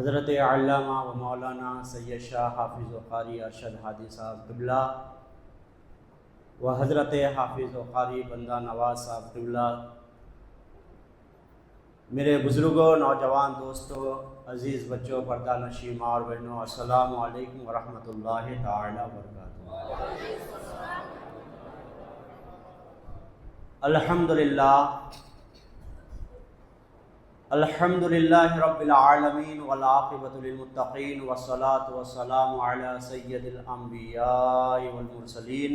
حضرت علامہ و مولانا سید شاہ حافظ و قاری ارشد ہادی صاحب قبلہ و حضرت حافظ و قاری بندہ نواز صاحب قبلہ، میرے بزرگوں، نوجوان دوستوں، عزیز بچوں، پردہ نشین ماں اور بہنوں، السلام علیکم ورحمۃ اللہ تعالی وبرکاتہ۔ الحمدللہ رب العالمین والعاقبۃ للمتقین والصلاة والسلام علی سید الانبیاء والمرسلین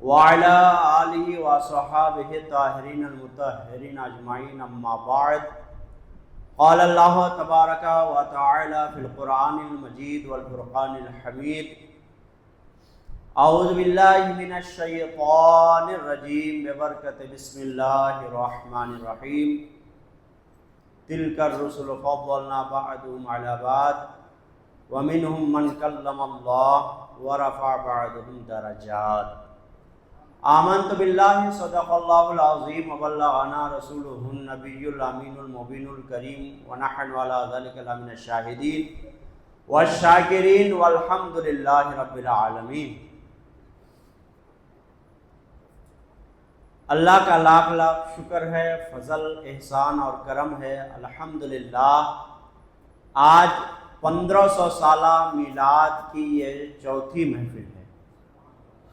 وعلی آلہ وصحابہ الطاہرین المطہرین اجمعین، اما بعد، قال اللہ تبارک و تعالی فی القرآن المجید والفرقان الحمید، اعوذ باللہ من الشیطان الرجیم ببرکۃ بسم اللہ الرحمن الرحیم، تلک الرسل فضلنا بعضهم علی بعض ومنهم من کلم اللہ ورفع بعضهم درجات۔ آمنت باللہ صدق اللہ العظیم وبلغنا رسولہ النبی الامین المبین الکریم ونحن علی ذلک لمن الشاہدین والشاکرین والحمد للہ رب العالمین۔ اللہ کا لاکھ لاکھ شکر ہے، فضل، احسان اور کرم ہے، الحمدللہ۔ آج 1500 سالہ میلاد کی یہ چوتھی محفل ہے،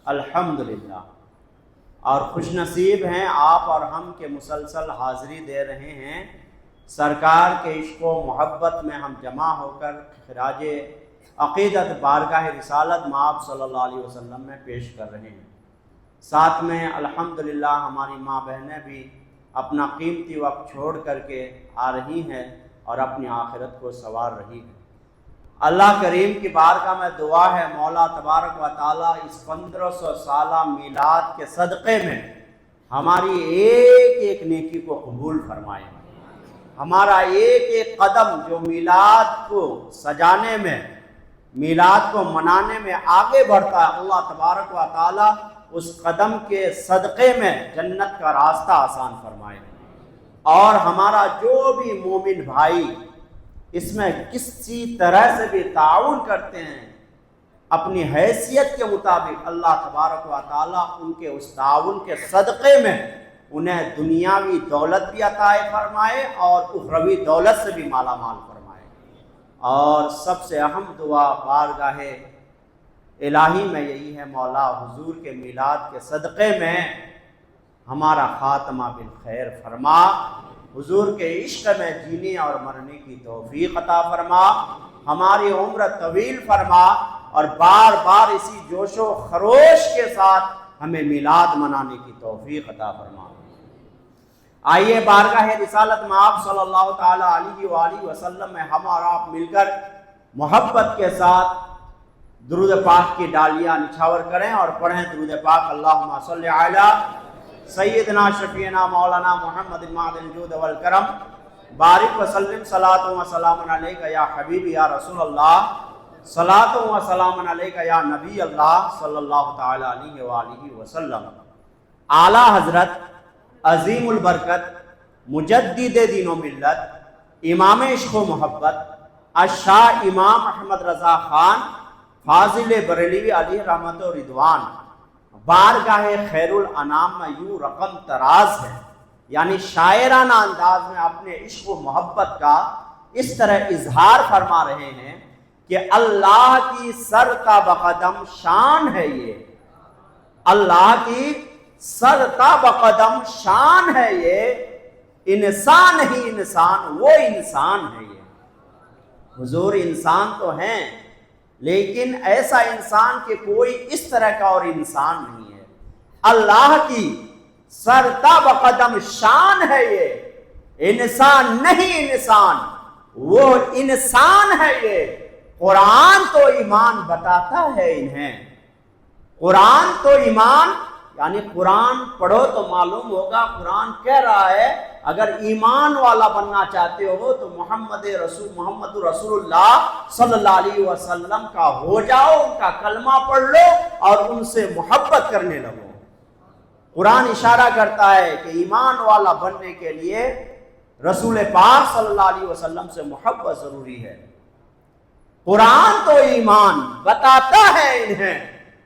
الحمدللہ، اور خوش نصیب ہیں آپ اور ہم کے مسلسل حاضری دے رہے ہیں۔ سرکار کے عشق و محبت میں ہم جمع ہو کر خراج عقیدت بارگاہ رسالت مآب صلی اللہ علیہ وسلم میں پیش کر رہے ہیں۔ ساتھ میں الحمدللہ ہماری ماں بہنیں بھی اپنا قیمتی وقت چھوڑ کر کے آ رہی ہیں اور اپنی آخرت کو سنوار رہی ہیں۔ اللہ کریم کی بارگاہ میں دعا ہے، مولا تبارک و تعالیٰ اس 1500 سالہ میلاد کے صدقے میں ہماری ایک ایک نیکی کو قبول فرمائے، ہمارا ایک ایک قدم جو میلاد کو سجانے میں، میلاد کو منانے میں آگے بڑھتا ہے، اللہ تبارک و تعالیٰ اس قدم کے صدقے میں جنت کا راستہ آسان فرمائے، اور ہمارا جو بھی مومن بھائی اس میں کسی طرح سے بھی تعاون کرتے ہیں، اپنی حیثیت کے مطابق اللہ تبارک و تعالیٰ ان کے اس تعاون کے صدقے میں انہیں دنیاوی دولت بھی عطا فرمائے اور اخروی دولت سے بھی مالا مال فرمائے۔ اور سب سے اہم دعا بارگاہ الہی میں یہی ہے، مولا حضور کے میلاد کے صدقے میں ہمارا خاتمہ بالخیر فرما، حضور کے عشق میں جینے اور مرنے کی توفیق عطا فرما، ہماری عمر طویل فرما، اور بار بار اسی جوش و خروش کے ساتھ ہمیں میلاد منانے کی توفیق عطا فرما۔ آئیے بارگاہ رسالت مآب صلی اللہ تعالی علیہ وآلہ وسلم میں ہم اور آپ مل کر محبت کے ساتھ درود پاک کی ڈالیاں نچھاور کریں اور پڑھیں درود پاک، اللہم صلی علی سیدنا شفیعنا مولانا محمد معدن الجود والکرم، بارک وسلم صلاۃ و سلام علیک یا حبیب یا رسول اللہ، صلاۃ و سلام علیک یا نبی اللہ صلی اللہ تعالی علیہ وآلہ وسلم۔ اعلیٰ حضرت عظیم البرکت مجدد دین و ملت، امام عشق و محبت، الشاہ امام احمد رضا خان فاضل بریلوی علیہ رحمت و رضوان بارگاہ خیر الانام میں یوں رقم تراز ہے، یعنی شاعرانہ انداز میں اپنے عشق و محبت کا اس طرح اظہار فرما رہے ہیں کہ اللہ کی سر تا بقدم شان ہے، یہ اللہ کی سر تا بقدم شان ہے، یہ انسان ہی انسان، وہ انسان ہے۔ یہ حضور انسان تو ہیں، لیکن ایسا انسان کہ کوئی اس طرح کا اور انسان نہیں ہے۔ اللہ کی سر تا بقدم شان ہے، یہ انسان نہیں انسان، وہ انسان ہے۔ یہ قرآن تو ایمان بتاتا ہے انہیں، قرآن تو ایمان، یعنی قرآن پڑھو تو معلوم ہوگا، قرآن کہہ رہا ہے اگر ایمان والا بننا چاہتے ہو تو محمد رسول اللہ صلی اللہ علیہ وسلم کا ہو جاؤ، ان کا کلمہ پڑھ لو اور ان سے محبت کرنے لگو۔ قرآن اشارہ کرتا ہے کہ ایمان والا بننے کے لیے رسول پاک صلی اللہ علیہ وسلم سے محبت ضروری ہے۔ قرآن تو ایمان بتاتا ہے انہیں،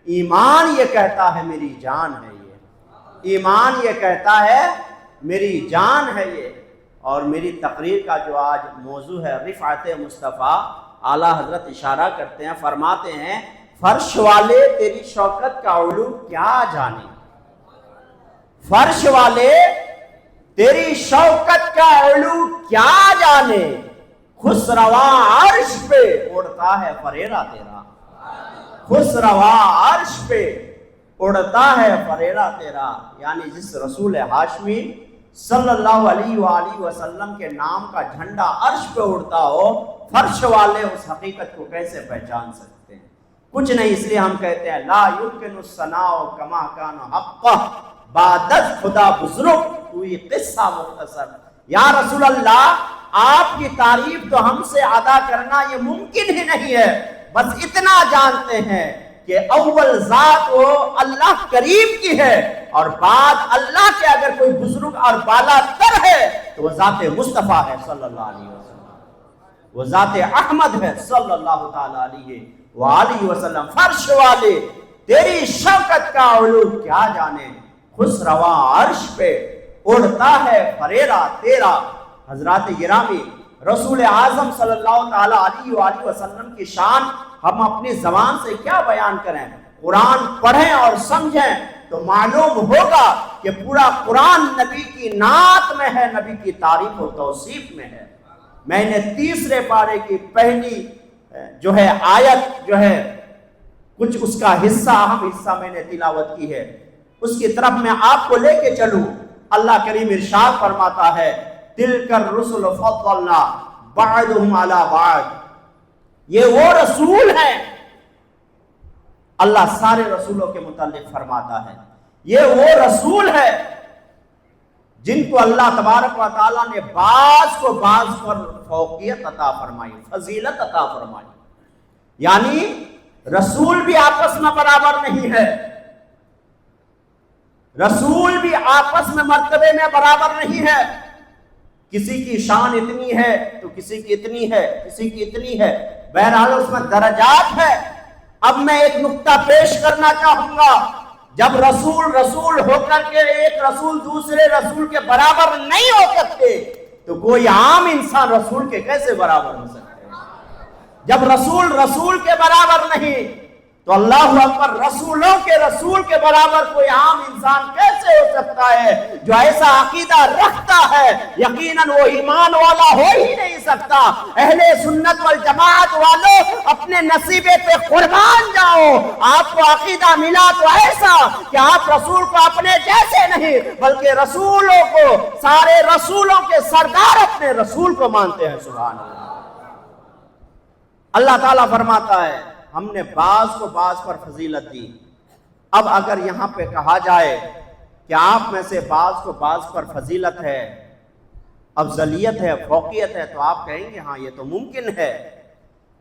ایمان یہ کہتا ہے میری جان ہے یہ، ایمان یہ کہتا ہے میری جان ہے یہ۔ اور میری تقریر کا جو آج موضوع ہے رفعت مصطفیٰ، اعلیٰ حضرت اشارہ کرتے ہیں، فرماتے ہیں فرش والے تیری شوکت کا علو کیا جانے، فرش والے تیری شوکت کا علو کیا جانے، خسرواں عرش پہ اڑتا ہے فریرہ تیرا، خسرواں عرش پہ اڑتا ہے فریرہ تیرا۔ یعنی جس رسول ہاشمی صلی اللہ علیہ وآلہ وسلم کے نام کا جھنڈا عرش پہ اڑتا ہو، فرش والے اس حقیقت کو کیسے پہچان سکتے ہیں؟ کچھ نہیں، اس لیے ہم کہتے ہیں لا یمکن الثناء کما کان حقہ بعد خدا بزرگ کوئی قصہ مختصر۔ یا رسول اللہ آپ کی تعریف تو ہم سے ادا کرنا یہ ممکن ہی نہیں ہے، بس اتنا جانتے ہیں کہ اول ذات وہ اللہ کریم کی ہے، اور بعد اللہ کے اگر کوئی بزرگ اور بالا تر ہے تو وہ ذات مصطفیٰ ہے صلی اللہ علیہ وسلم، وہ ذات احمد ہے صلی اللہ تعالی علیہ وآلہ وسلم۔ فرش والے تیری شوکت کا علو کیا جانے، خسرواں عرش پہ اڑتا ہے فریرہ تیرا۔ حضرات گرامی، رسول اعظم صلی اللہ تعالی علیہ وآلہ وسلم کی شان ہم اپنی زبان سے کیا بیان کریں؟ قرآن پڑھیں اور سمجھیں تو معلوم ہوگا کہ پورا قرآن نبی کی نعت میں ہے، نبی کی تعریف و توصیف میں ہے۔ میں نے تیسرے پارے کی پہلی جو ہے آیت جو ہے کچھ اس کا حصہ، اہم حصہ میں نے تلاوت کی ہے، اس کی طرف میں آپ کو لے کے چلوں۔ اللہ کریم ارشاد فرماتا ہے تِلْكَ الرُّسُلُ فَضَّلْنَا بَعْضُهُمْ عَلَى بَعْضٍ، یہ وہ رسول ہیں، اللہ سارے رسولوں کے متعلق فرماتا ہے یہ وہ رسول ہے جن کو اللہ تبارک و تعالیٰ نے بعض کو بعض پر فوقیت عطا فرمائی، فضیلت عطا فرمائی۔ یعنی رسول بھی آپس میں برابر نہیں ہے، رسول بھی آپس میں مرتبے میں برابر نہیں ہے، کسی کی شان اتنی ہے تو کسی کی اتنی ہے، کسی کی اتنی ہے، بہرحال اس میں درجات ہے۔ اب میں ایک نقطہ پیش کرنا چاہوں گا، جب رسول رسول ہو کر کے ایک رسول دوسرے رسول کے برابر نہیں ہو سکتے تو کوئی عام انسان رسول کے کیسے برابر ہو سکتے ہیں؟ جب رسول رسول کے برابر نہیں تو اللہ اکبر، رسولوں کے رسول کے برابر کوئی عام انسان کیسے ہو سکتا ہے؟ جو ایسا عقیدہ رکھتا ہے یقیناً وہ ایمان والا ہو ہی نہیں سکتا۔ اہل سنت والجماعت والوں اپنے نصیبے پہ قربان جاؤ، آپ کو عقیدہ ملا تو ایسا کہ آپ رسول کو اپنے جیسے نہیں بلکہ رسولوں کو، سارے رسولوں کے سردار اپنے رسول کو مانتے ہیں۔ سبحان اللہ۔ اللہ تعالیٰ فرماتا ہے ہم نے بعض کو بعض پر فضیلت دی۔ اب اگر یہاں پہ کہا جائے کہ آپ میں سے بعض کو بعض پر فضیلت ہے، افضلیت ہے، فوقیت ہے، تو آپ کہیں گے ہاں یہ تو ممکن ہے۔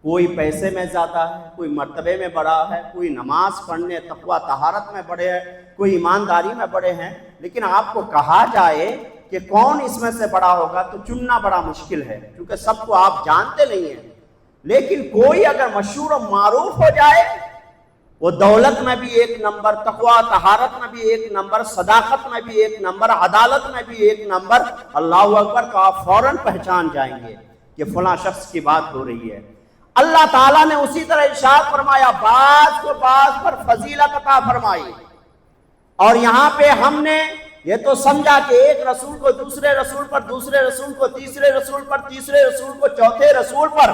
کوئی پیسے میں زیادہ ہے، کوئی مرتبے میں بڑا ہے، کوئی نماز پڑھنے تقوی طہارت میں بڑے ہے، کوئی ایمانداری میں بڑے ہیں، لیکن آپ کو کہا جائے کہ کون اس میں سے بڑا ہوگا تو چننا بڑا مشکل ہے، کیونکہ سب کو آپ جانتے نہیں ہیں۔ لیکن کوئی اگر مشہور و معروف ہو جائے، وہ دولت میں بھی ایک نمبر، تقوی طہارت میں بھی ایک نمبر، صداقت میں بھی ایک نمبر، عدالت میں بھی ایک نمبر، اللہ اکبر، تو آپ فوراً پہچان جائیں گے کہ فلاں شخص کی بات ہو رہی ہے۔ اللہ تعالیٰ نے اسی طرح ارشاد فرمایا بعض کو بعض پر فضیلت عطا فرمائی، اور یہاں پہ ہم نے یہ تو سمجھا کہ ایک رسول کو دوسرے رسول پر، دوسرے رسول کو تیسرے رسول پر، تیسرے رسول کو چوتھے رسول پر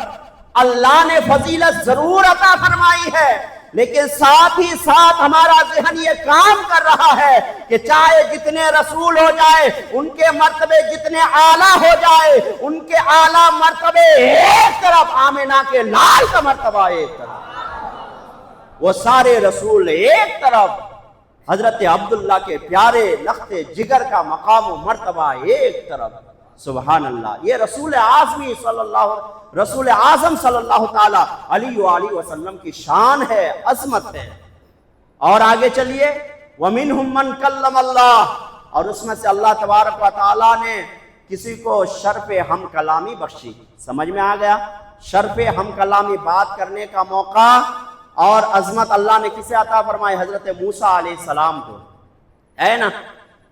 اللہ نے فضیلت ضرور عطا فرمائی ہے، لیکن ساتھ ہی ساتھ ہمارا ذہن یہ کام کر رہا ہے کہ چاہے جتنے رسول ہو جائے، ان کے مرتبے جتنے اعلیٰ ہو جائے، ان کے اعلیٰ مرتبے ایک طرف، آمنہ کے لال کا مرتبہ ایک طرف، وہ سارے رسول ایک طرف، حضرت عبداللہ کے پیارے لخت جگر کا مقام و مرتبہ ایک طرف۔ سبحان اللہ۔ یہ رسول اعظم صلی اللہ تعالی علیہ وآلہ وسلم کی شان ہے، عظمت ہے۔ اور آگے چلیے، وَمِنْهُمْ مَنْ كَلَّمَ اللَّهُ، اور اس میں سے اللہ تبارک و تعالیٰ نے کسی کو شرف ہم کلامی بخشی. سمجھ میں آ گیا؟ شرف ہم کلامی، بات کرنے کا موقع اور عظمت اللہ نے کسے عطا فرمائی؟ حضرت موسیٰ علیہ السلام کو، ہے نا.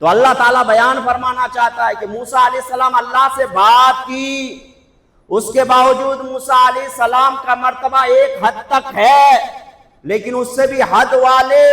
تو اللہ تعالیٰ بیان فرمانا چاہتا ہے کہ موسیٰ علیہ السلام اللہ سے بات کی، اس کے باوجود موسیٰ علیہ السلام کا مرتبہ ایک حد تک ہے، لیکن اس سے بھی حد والے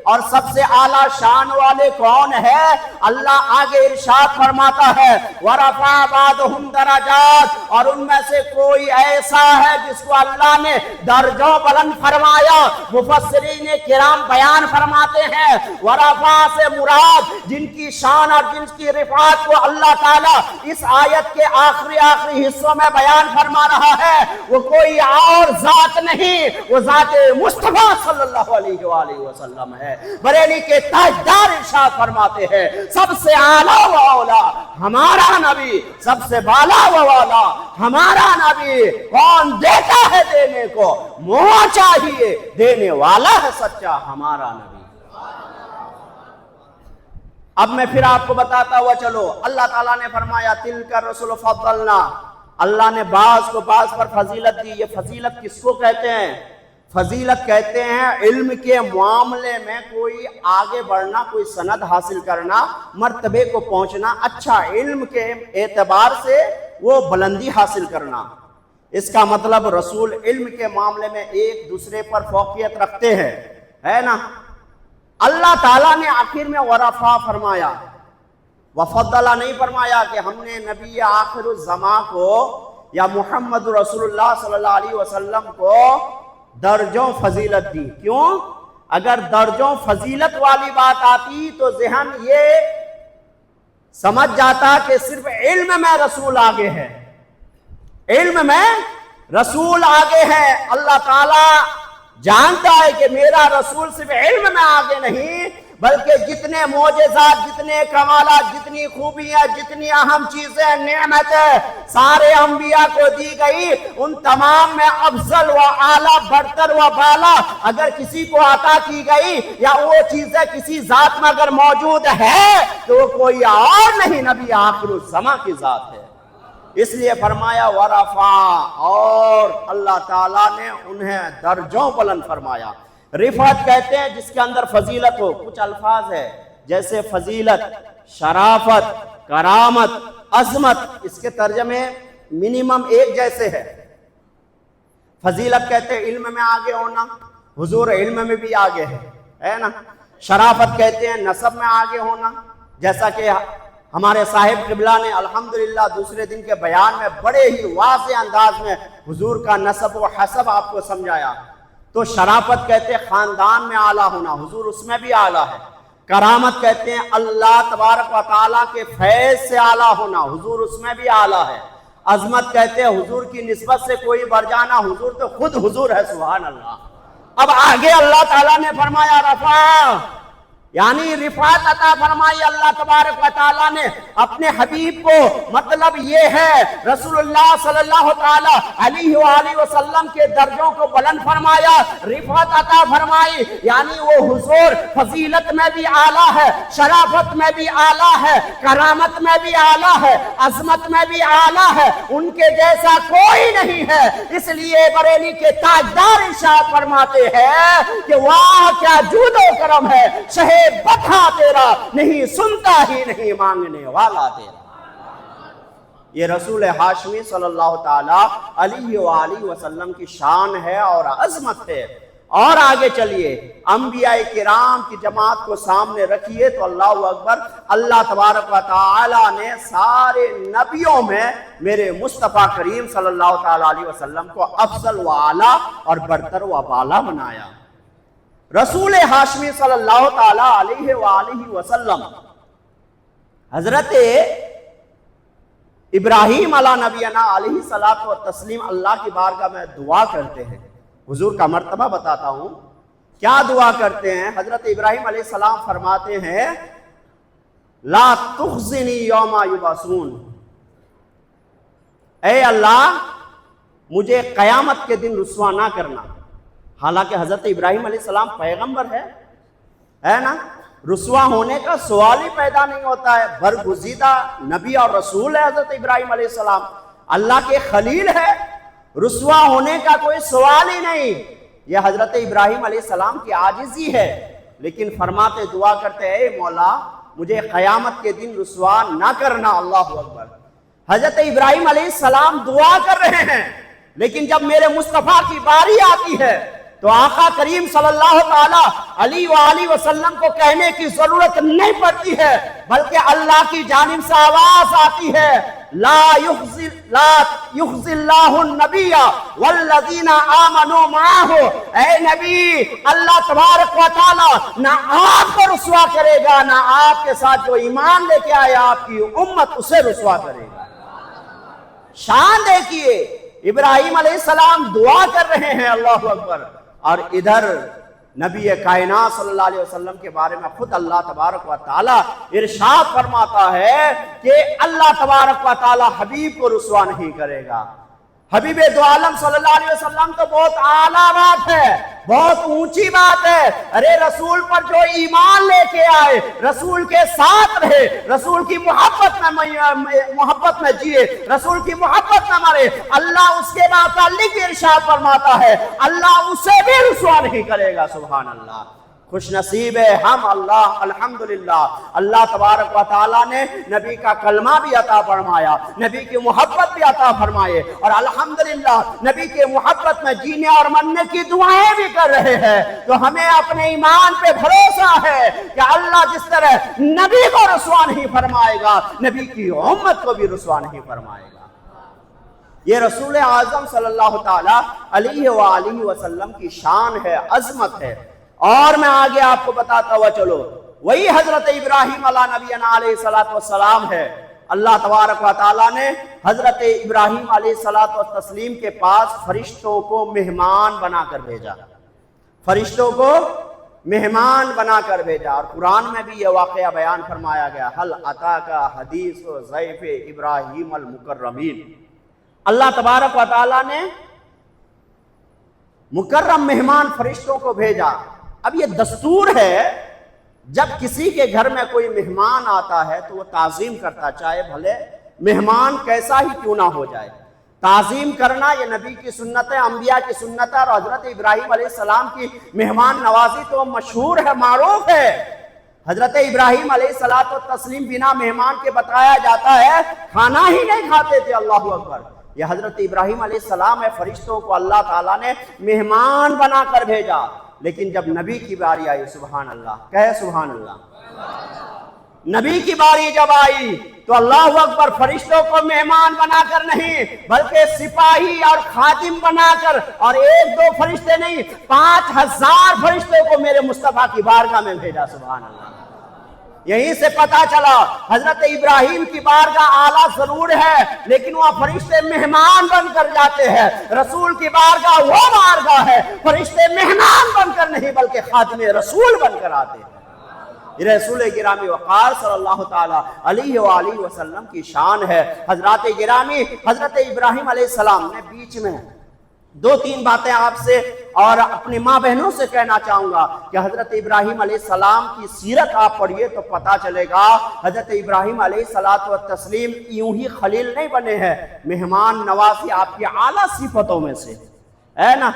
اور سب سے اعلیٰ شان والے کون ہے؟ اللہ آگے ارشاد فرماتا ہے وَرَفَعَ بَعْضُهُمْ دَرَجَاتٍ، اور ان میں سے کوئی ایسا ہے جس کو اللہ نے درجوں بلند فرمایا. مفسرین کرام بیان فرماتے ہیں وَرَفَعَ سے مراد جن کی شان اور جن کی رفعت کو اللہ تعالیٰ اس آیت کے آخری حصوں میں بیان فرما رہا ہے، وہ کوئی اور ذات نہیں، وہ ذات مصطفیٰ صلی اللہ علیہ وآلہ وسلم ہے. بریلی کے تاجدار ارشاد فرماتے ہیں سب سے اعلیٰ و اولا ہمارا نبی، سب سے بالا و والا ہمارا نبی. کون دیتا ہے دینے کو؟ منہ چاہیے، دینے والا ہے سچا ہمارا نبی. اب میں پھر آپ کو بتاتا ہوا چلو، اللہ تعالیٰ نے فرمایا تلک الرسل فضلنا، اللہ نے بعض کو بعض پر فضیلت دی. یہ فضیلت کس کو کہتے ہیں؟ فضیلت کہتے ہیں علم کے معاملے میں کوئی آگے بڑھنا، کوئی سند حاصل کرنا، مرتبے کو پہنچنا، اچھا علم کے اعتبار سے وہ بلندی حاصل کرنا. اس کا مطلب رسول علم کے معاملے میں ایک دوسرے پر فوقیت رکھتے ہیں، ہے نا. اللہ تعالیٰ نے آخر میں ورفا فرمایا، وفضلہ نہیں فرمایا کہ ہم نے نبی آخر الزمان کو یا محمد رسول اللہ صلی اللہ علیہ وسلم کو درجوں فضیلت دی. کیوں؟ اگر درجوں فضیلت والی بات آتی تو ذہن یہ سمجھ جاتا کہ صرف علم میں رسول آگے ہے، علم میں رسول آگے ہے. اللہ تعالیٰ جانتا ہے کہ میرا رسول صرف علم میں آگے نہیں، بلکہ جتنے معجزات، جتنے کمالات، جتنی خوبیاں، جتنی اہم چیزیں، نعمتیں سارے انبیاء کو دی گئی، ان تمام میں افضل و اعلیٰ، برتر و بالا اگر کسی کو عطا کی گئی یا وہ چیزیں کسی ذات میں اگر موجود ہے تو وہ کوئی اور نہیں، نبی آخر الزمان کی ذات ہے. اس لیے فرمایا ورفع، اور اللہ تعالیٰ نے انہیں درجوں بلند فرمایا. رفعت کہتے ہیں جس کے اندر فضیلت ہو. کچھ الفاظ ہے جیسے فضیلت، شرافت، کرامت، عظمت، اس کے ترجمے منیمم ایک جیسے ہے. فضیلت کہتے ہیں علم میں آگے ہونا، حضور علم میں بھی آگے ہے نا. شرافت کہتے ہیں نسب میں آگے ہونا، جیسا کہ ہمارے صاحب قبلہ نے الحمدللہ دوسرے دن کے بیان میں بڑے ہی واضح انداز میں حضور کا نسب و حسب آپ کو سمجھایا. تو شرافت کہتے ہیں خاندان میں اعلیٰ ہونا، حضور اس میں بھی اعلیٰ ہے. کرامت کہتے ہیں اللہ تبارک و تعالیٰ کے فیض سے اعلیٰ ہونا، حضور اس میں بھی اعلیٰ ہے. عظمت کہتے ہیں حضور کی نسبت سے کوئی بڑھ جانا، حضور تو خود حضور ہے، سبحان اللہ. اب آگے اللہ تعالیٰ نے فرمایا رفع، یعنی رفعت عطا فرمائی اللہ تبارک و تعالیٰ نے اپنے حبیب کو. مطلب یہ ہے رسول اللہ صلی اللہ تعالی علیہ وآلہ وسلم کے درجوں کو بلند فرمایا، رفعت عطا فرمائی، یعنی وہ حضور فضیلت میں بھی اعلیٰ ہے، شرافت میں بھی اعلیٰ ہے، کرامت میں بھی اعلیٰ ہے، عظمت میں بھی اعلیٰ ہے، ان کے جیسا کوئی نہیں ہے. اس لیے بریلی کے تاجدار ارشاد فرماتے ہیں کہ واہ کیا جود و کرم ہے، شہ بتا تیرا، نہیں سنتا ہی نہیں مانگنے والا تیرا. یہ رسول ہاشمی صلی اللہ تعالی علیہ وآلہ وسلم کی شان ہے اور عظمت ہے. اور آگے چلیے، انبیاء کرام کی جماعت کو سامنے رکھیے تو اللہ اکبر، اللہ تبارک و تعالی نے سارے نبیوں میں میرے مصطفیٰ کریم صلی اللہ تعالی علیہ وسلم کو افضل و اعلیٰ اور برتر و بالا بنایا. رسول ہاشمی صلی اللہ تعالی علیہ وآلہ وسلم حضرت ابراہیم علیہ نبینا علیہ الصلوۃ والتسلیم اللہ کی بارگاہ میں دعا کرتے ہیں. حضور کا مرتبہ بتاتا ہوں، کیا دعا کرتے ہیں. حضرت ابراہیم علیہ السلام فرماتے ہیں لا تخزنی یوم یبعثون، اے اللہ مجھے قیامت کے دن رسوا نہ کرنا. حالانکہ حضرت ابراہیم علیہ السلام پیغمبر ہے نا، رسوا ہونے کا سوال ہی پیدا نہیں ہوتا ہے. برگزیدہ نبی اور رسول ہے حضرت ابراہیم علیہ السلام، اللہ کے خلیل ہے، رسوا ہونے کا کوئی سوال ہی نہیں. یہ حضرت ابراہیم علیہ السلام کی عاجزی ہے، لیکن فرماتے دعا کرتے اے مولا مجھے قیامت کے دن رسوا نہ کرنا. اللہ اکبر. حضرت ابراہیم علیہ السلام دعا کر رہے ہیں، لیکن جب میرے مصطفیٰ کی باری آتی ہے تو آقا کریم صلی اللہ تعالی علیہ وآلہ وسلم کو کہنے کی ضرورت نہیں پڑتی ہے، بلکہ اللہ کی جانب سے آواز آتی ہے لا یخزی اللہ النبی والذین آمنوا معہ. اے نبی، اللہ تبارک و تعالی نہ آپ کو رسوا کرے گا، نہ آپ کے ساتھ جو ایمان لے کے آئے آپ کی امت اسے رسوا کرے گا. شان دیکھیے، ابراہیم علیہ السلام دعا کر رہے ہیں. اللہ اکبر. اور ادھر نبی کائنات صلی اللہ علیہ وسلم کے بارے میں خود اللہ تبارک و تعالی ارشاد فرماتا ہے کہ اللہ تبارک و تعالی حبیب کو رسوا نہیں کرے گا. حبیب دو عالم صلی اللہ علیہ وسلم تو بہت اعلیٰ بات ہے، بہت اونچی بات ہے. ارے رسول پر جو ایمان لے کے آئے، رسول کے ساتھ رہے، رسول کی محبت میں جیے، رسول کی محبت میں مرے، اللہ اس کے متعلق ارشاد فرماتا ہے اللہ اسے بھی رسوا نہیں کرے گا. سبحان اللہ. خوش نصیب ہے ہم. اللہ الحمدللہ اللہ تبارک و تعالیٰ نے نبی کا کلمہ بھی عطا فرمایا، نبی کی محبت بھی عطا فرمائے، اور الحمدللہ نبی کے محبت میں جینے اور مرنے کی دعائیں بھی کر رہے ہیں. تو ہمیں اپنے ایمان پہ بھروسہ ہے کہ اللہ جس طرح نبی کو رسوا نہیں فرمائے گا، نبی کی امت کو بھی رسوا نہیں فرمائے گا. یہ رسول اعظم صلی اللہ تعالیٰ علیہ وآلہ وسلم کی شان ہے، عظمت ہے. اور میں آگے آپ کو بتاتا ہوا چلو، وہی حضرت ابراہیم علیہ نبینا علیہ السلام ہے. اللہ تبارک و تعالیٰ نے حضرت ابراہیم علیہ السلام کے پاس فرشتوں کو مہمان بنا کر بھیجا، فرشتوں کو مہمان بنا کر بھیجا. اور قرآن میں بھی یہ واقعہ بیان فرمایا گیا هل اتاک حدیث ضیف ابراہیم المکرمین. اللہ تبارک و تعالیٰ نے مکرم مہمان فرشتوں کو بھیجا. اب یہ دستور ہے جب کسی کے گھر میں کوئی مہمان آتا ہے تو وہ تعظیم کرتا، چاہے بھلے مہمان کیسا ہی کیوں نہ ہو جائے. تعظیم کرنا یہ نبی کی سنت ہے، انبیاء کی سنت ہے. اور حضرت ابراہیم علیہ السلام کی مہمان نوازی تو مشہور ہے، معروف ہے. حضرت ابراہیم علیہ السلام بنا مہمان کے بتایا جاتا ہے کھانا ہی نہیں کھاتے تھے. اللہ اکبر. یہ حضرت ابراہیم علیہ السلام ہے، فرشتوں کو اللہ تعالیٰ نے مہمان بنا کر بھیجا. لیکن جب نبی کی باری آئی، سبحان اللہ، کہے سبحان اللہ، نبی کی باری جب آئی تو اللہ اکبر، فرشتوں کو مہمان بنا کر نہیں بلکہ سپاہی اور خادم بنا کر، اور ایک دو فرشتے نہیں 5000 فرشتوں کو میرے مصطفیٰ کی بارگاہ میں بھیجا. سبحان اللہ. یہیں سے پتا چلا حضرت ابراہیم کی بارگاہ اعلیٰ ضرور ہے، لیکن وہ فرشتے مہمان بن کر جاتے ہیں. رسول کی بارگاہ وہ بارگاہ ہے، فرشتے مہمان بن کر نہیں بلکہ خادم رسول بن کر آتے ہیں. رسول گرامی وقار صلی اللہ تعالیٰ علیہ وآلہ وسلم کی شان ہے. حضرات گرامی، حضرت ابراہیم علیہ السلام نے بیچ میں 2-3 باتیں آپ سے اور اپنی ماں بہنوں سے کہنا چاہوں گا کہ حضرت ابراہیم علیہ السلام کی سیرت آپ پڑھیے تو پتا چلے گا حضرت ابراہیم علیہ السلام یوں ہی خلیل نہیں بنے ہیں، مہمان نوازی آپ کی اعلیٰ صفتوں میں سے ہے نا.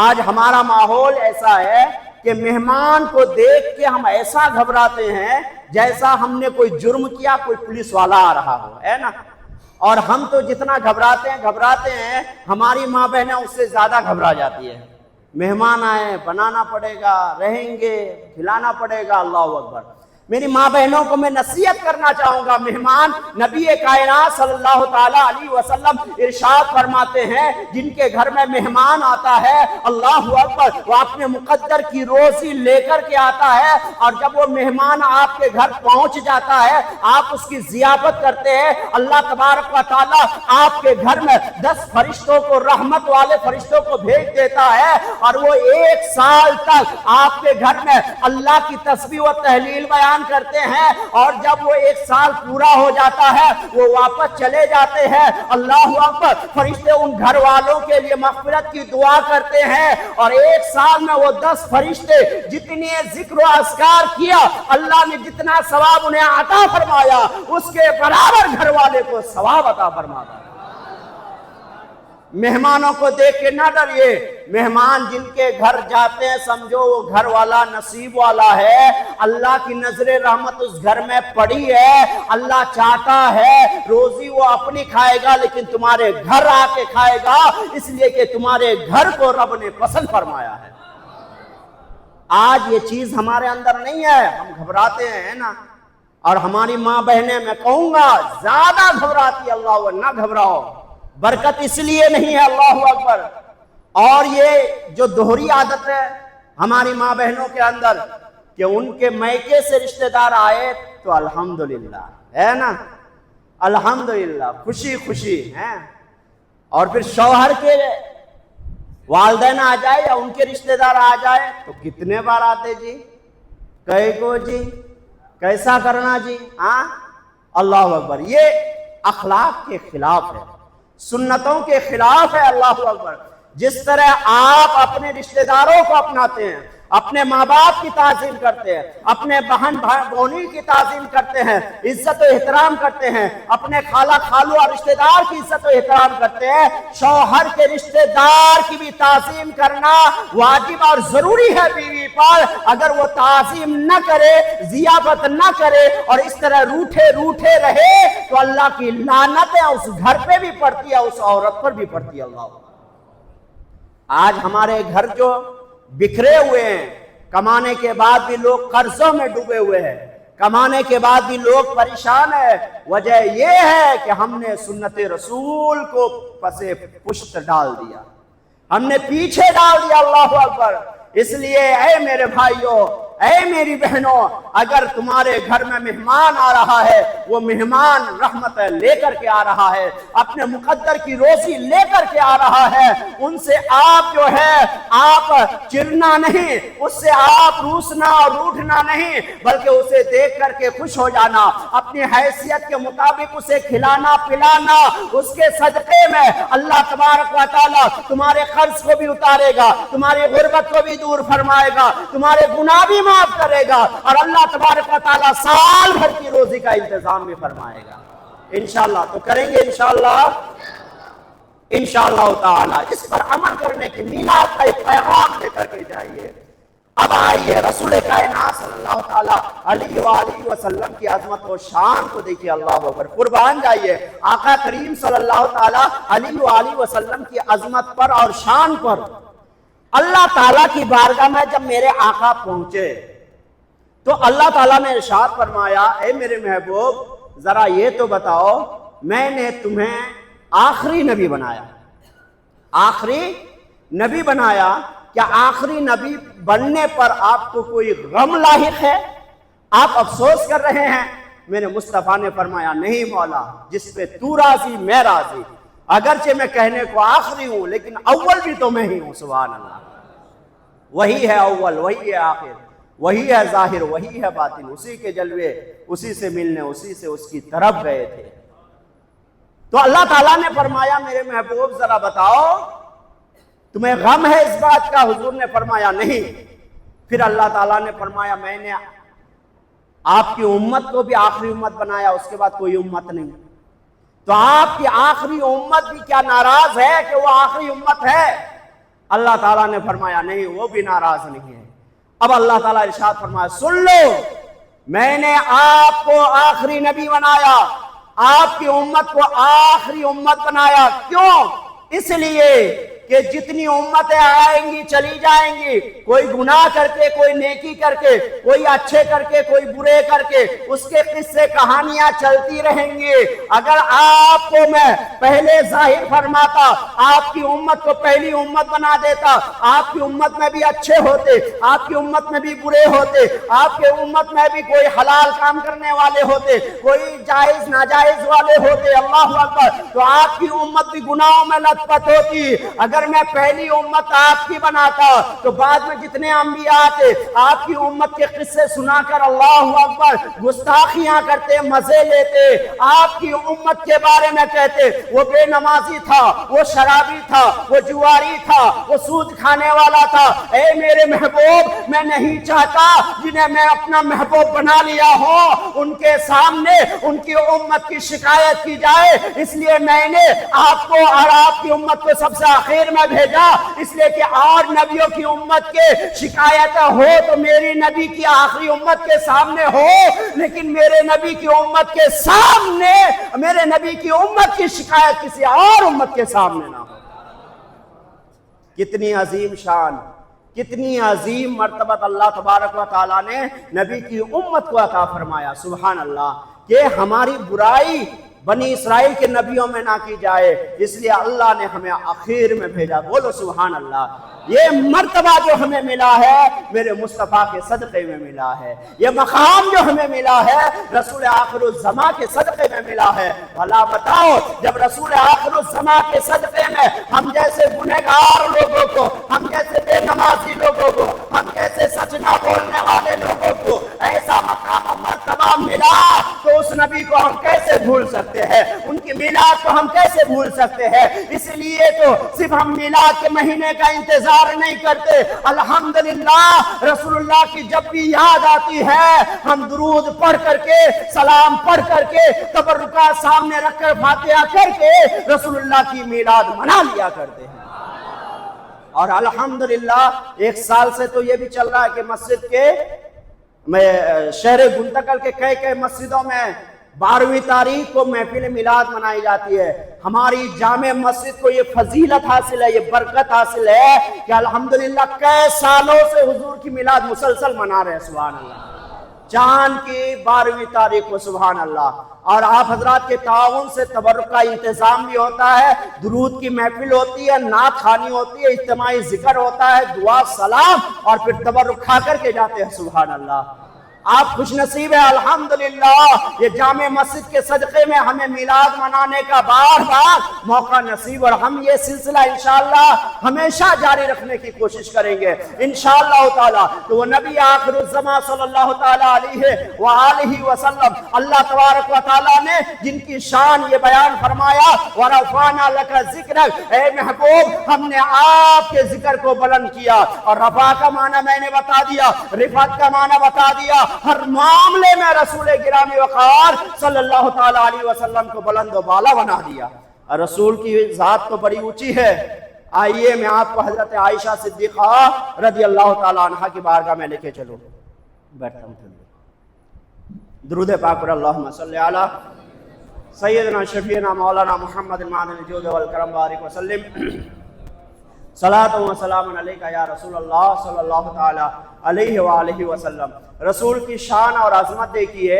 آج ہمارا ماحول ایسا ہے کہ مہمان کو دیکھ کے ہم ایسا گھبراتے ہیں جیسا ہم نے کوئی جرم کیا، کوئی پولیس والا آ رہا ہو، ہے نا. اور ہم تو جتنا گھبراتے ہیں ہماری ماں بہنیں اس سے زیادہ گھبرا جاتی ہے. مہمان آئے، بنانا پڑے گا، رہیں گے، کھلانا پڑے گا. اللہ اکبر. میری ماں بہنوں کو میں نصیحت کرنا چاہوں گا، مہمان نبی کائنات صلی اللہ تعالیٰ علیہ وسلم ارشاد فرماتے ہیں جن کے گھر میں مہمان آتا ہے، اللہ اکبر، وہ اپنے مقدر کی روزی لے کر کے آتا ہے، اور جب وہ مہمان آپ کے گھر پہنچ جاتا ہے آپ اس کی ضیافت کرتے ہیں. اللہ تبارک و تعالیٰ آپ کے گھر میں 10 فرشتوں کو، رحمت والے فرشتوں کو بھیج دیتا ہے، اور وہ 1 سال تک آپ کے گھر میں اللہ کی تسبیح و تہلیل بیان اعلان کرتے ہیں اور جب وہ 1 سال پورا ہو جاتا ہے وہ واپس چلے جاتے ہیں، اللہ اکبر، فرشتے ان گھر والوں کے لیے مغفرت کی دعا کرتے ہیں، اور 1 سال میں وہ 10 فرشتے جتنی ذکر و اذکار کیا اللہ نے جتنا ثواب انہیں عطا فرمایا اس کے برابر گھر والے کو ثواب عطا فرماتا ہے۔ مہمانوں کو دیکھ کے نہ ڈریے، مہمان جن کے گھر جاتے ہیں سمجھو وہ گھر والا نصیب والا ہے، اللہ کی نظر رحمت اس گھر میں پڑی ہے، اللہ چاہتا ہے روزی وہ اپنی کھائے گا لیکن تمہارے گھر آ کے کھائے گا، اس لیے کہ تمہارے گھر کو رب نے پسند فرمایا ہے۔ آج یہ چیز ہمارے اندر نہیں ہے، ہم گھبراتے ہیں نا، اور ہماری ماں بہنیں میں کہوں گا زیادہ گھبراتی ہے، اللہ نہ گھبراؤ، برکت اس لیے نہیں ہے، اللہ اکبر۔ اور یہ جو دوہری عادت ہے ہماری ماں بہنوں کے اندر کہ ان کے میکے سے رشتہ دار آئے تو الحمدللہ ہے نا، الحمدللہ خوشی خوشی ہے، اور پھر شوہر کے والدین آ جائے یا ان کے رشتہ دار آ جائے تو کتنے بار آتے جی، کہے کو جی کیسا کرنا جی، ہاں اللہ اکبر۔ یہ اخلاق کے خلاف ہے، سنتوں کے خلاف ہے، اللہ اکبر۔ جس طرح آپ اپنے رشتہ داروں کو اپناتے ہیں، اپنے ماں باپ کی تعظیم کرتے ہیں، اپنے بہن بھائی کی تعظیم کرتے ہیں، عزت و احترام کرتے ہیں، اپنے خالہ خالو اور رشتہ دار کی عزت و احترام کرتے ہیں، شوہر کے رشتہ دار کی بھی تعظیم کرنا واجب اور ضروری ہے بیوی پر۔ اگر وہ تعظیم نہ کرے، ضیافت نہ کرے اور اس طرح روٹھے روٹھے رہے تو اللہ کی لعنتیں اس گھر پہ بھی پڑتی ہے، اس عورت پر بھی پڑتی ہے۔ اللہ آج ہمارے گھر جو بکھرے ہوئے ہیں، کمانے کے بعد بھی لوگ قرضوں میں ڈوبے ہوئے ہیں، کمانے کے بعد بھی لوگ پریشان ہیں، وجہ یہ ہے کہ ہم نے سنت رسول کو پسے پشت ڈال دیا، ہم نے پیچھے ڈال دیا، اللہ اکبر۔ اس لیے اے میرے بھائیوں، اے میری بہنوں، اگر تمہارے گھر میں مہمان آ رہا ہے، وہ مہمان رحمت لے کر کے آ رہا ہے، اپنے مقدر کی روزی لے کر کے آ رہا ہے، ان سے آپ جو ہے آپ چرنا نہیں، اس سے آپ روسنا اور روٹھنا نہیں، بلکہ اسے دیکھ کر کے خوش ہو جانا، اپنی حیثیت کے مطابق اسے کھلانا پلانا، اس کے صدقے میں اللہ تبارک و تعالی تمہارے قرض کو بھی اتارے گا، تمہاری غربت کو بھی دور فرمائے گا، تمہارے گناہ بھی معاف کرے گا، اور اللہ تبارک و تعالی سال بھر کی روزی کا انتظام بھی فرمائے گا انشاءاللہ۔ تو کریں گے انشاءاللہ، انشاءاللہ تعالی اس پر عمل کرنے کی میلاد کا ایک پیغام لے کر کے جائیے۔ اب آئیے رسول کائنات صلی اللہ تعالی علیہ وآلہ وسلم کی عظمت و شان کو دیکھیے، اللہ اکبر، قربان جائیے آقا کریم صلی اللہ تعالی علیہ وآلہ وسلم کی عظمت پر اور شان پر۔ اللہ تعالیٰ کی بارگاہ میں جب میرے آقا پہنچے تو اللہ تعالیٰ نے ارشاد فرمایا، اے میرے محبوب ذرا یہ تو بتاؤ، میں نے تمہیں آخری نبی بنایا، آخری نبی بنایا، کیا آخری نبی بننے پر آپ کو کوئی غم لاحق ہے؟ آپ افسوس کر رہے ہیں؟ میرے مصطفیٰ نے فرمایا نہیں مولا، جس پہ تو راضی میں راضی، اگرچہ میں کہنے کو آخری ہوں لیکن اول بھی تو میں ہی ہوں، سبحان اللہ۔ وہی ہے اول، وہی ہے آخر، وہی ہے ظاہر، وہی ہے باطن، اسی کے جلوے اسی سے ملنے، اسی سے اس کی طرف گئے تھے۔ تو اللہ تعالیٰ نے فرمایا میرے محبوب ذرا بتاؤ تمہیں غم ہے اس بات کا؟ حضور نے فرمایا نہیں۔ پھر اللہ تعالیٰ نے فرمایا میں نے آپ کی امت کو بھی آخری امت بنایا، اس کے بعد کوئی امت نہیں، تو آپ کی آخری امت بھی کیا ناراض ہے کہ وہ آخری امت ہے؟ اللہ تعالیٰ نے فرمایا نہیں، وہ بھی ناراض نہیں ہے۔ اب اللہ تعالیٰ ارشاد فرمایا سن لو، میں نے آپ کو آخری نبی بنایا، آپ کی امت کو آخری امت بنایا، کیوں؟ اس لیے کہ جتنی امتیں آئیں گی چلی جائیں گی، کوئی گناہ کر کے، کوئی نیکی کر کے، کوئی اچھے کر کے، کوئی برے کر کے، اس کے قصے کہانیاں چلتی رہیں گی۔ اگر آپ کو میں پہلے ظاہر فرماتا، آپ کی امت کو پہلی امت بنا دیتا، آپ کی امت میں بھی اچھے ہوتے، آپ کی امت میں بھی برے ہوتے، آپ کی امت میں بھی کوئی حلال کام کرنے والے ہوتے، کوئی جائز ناجائز والے ہوتے، اللہ اکبر، تو آپ کی امت بھی گناہوں میں لت پت ہوتی۔ اگر میں پہلی امت آپ کی بناتا تو بعد میں جتنے انبیاء تھے آپ کی امت کے قصے سنا کر اللہ اکبر گستاخیاں کرتے، مزے لیتے، آپ کی امت کے بارے میں کہتے وہ بے نمازی تھا، وہ شرابی تھا، وہ جواری تھا، وہ سود کھانے والا تھا۔ اے میرے محبوب، میں نہیں چاہتا جنہیں میں اپنا محبوب بنا لیا ہو ان کے سامنے ان کی امت کی شکایت کی جائے، اس لیے میں نے آپ کو اور آپ کی امت کو سب سے آخر میں بھیجا، اس لیے کہ اور نبیوں کی امت کے شکایت ہو تو میری نبی کی آخری امت کے سامنے ہو، لیکن میرے نبی کی امت کے سامنے میرے نبی کی امت کی شکایت کسی اور امت کے سامنے نہ ہو۔ کتنی عظیم شان، کتنی عظیم مرتبت اللہ تبارک و تعالیٰ نے نبی کی امت کو عطا فرمایا۔ سبحان اللہ، کہ ہماری برائی بنی اسرائیل کے نبیوں میں نہ کی جائے، اس لیے اللہ نے ہمیں آخر میں بھیجا۔ بولو سبحان اللہ۔ یہ مرتبہ جو ہمیں ملا ہے میرے مصطفیٰ کے صدقے میں ملا ہے، یہ مقام جو ہمیں ملا ہے رسول آخر الزمان کے صدقے میں ملا ہے۔ بھلا بتاؤ، جب رسول آخر الزمان کے صدقے میں ہم جیسے گنہگار لوگوں کو، ہم جیسے بے نمازی لوگوں کو، ہم جیسے سچ نہ بولنے والے لوگوں کو ایسا مقام و مرتبہ ملا تو اس نبی کو ہم کیسے بھول سکتے ہیں، ان کی میلاد کو ہم کیسے بھول سکتے ہیں؟ اس لیے تو صرف ہم میلاد کے مہینے کا انتظار نہیں کرتے، الحمدللہ رسول اللہ کی جب بھی یاد آتی ہے ہم درود پڑھ کر کے، سلام پڑھ کر کے، تبرکات سامنے رکھ کر، فاتحہ کر کے رسول اللہ کی میلاد منا لیا کرتے ہیں۔ اور الحمدللہ ایک سال سے تو یہ بھی چل رہا ہے کہ مسجد کے شہر گنتکل کے کئی مسجدوں میں 12ویں تاریخ کو محفل میلاد منائی جاتی ہے۔ ہماری جامع مسجد کو یہ فضیلت حاصل ہے، یہ برکت حاصل ہے کہ الحمدللہ کئی سالوں سے حضور کی میلاد مسلسل منا رہے ہیں۔ سبحان اللہ، چاند کی 12ویں تاریخ کو، سبحان اللہ۔ اور آپ حضرات کے تعاون سے تبرک کا انتظام بھی ہوتا ہے، درود کی محفل ہوتی ہے، نعت خوانی ہوتی ہے، اجتماعی ذکر ہوتا ہے، دعا سلام، اور پھر تبرک کھا کر کے جاتے ہیں۔ سبحان اللہ، آپ خوش نصیب ہیں الحمدللہ، یہ جامع مسجد کے صدقے میں ہمیں میلاد منانے کا بار بار موقع نصیب، اور ہم یہ سلسلہ انشاءاللہ ہمیشہ جاری رکھنے کی کوشش کریں گے انشاءاللہ تعالی۔ تو وہ نبی آخر الزمان صلی اللہ تعالی علیہ وآلہ وسلم، اللہ تبارک و تعالی نے جن کی شان یہ بیان فرمایا، وَرَفَعْنَا لَكَ ذِكْرَكَ، اے محبوب ہم نے آپ کے ذکر کو بلند کیا۔ اور رفع کا معنی میں نے بتا دیا، رفعت کا معنی بتا دیا، ہر معاملے میں رسول گرامی وقار صلی اللہ تعالی علیہ وسلم کو بلند و بالا بنا دیا۔ اور رسول کی ذات تو بڑی اونچی ہے۔ آئیے میں آپ کو حضرت عائشہ صدیقہ رضی اللہ تعالی عنہ کی بارگاہ میں لے کے چلو، بیٹھتا ہوں۔ درود پاک پر اللہم صلی علی سیدنا شفیعنا مولانا محمد المعدن الجود والکرم بارک وسلم، صلاۃ و سلام علیکہ یا رسول اللہ صلی اللہ تعالی علیہ وآلہ وسلم۔ رسول کی شان اور عظمت دیکھیے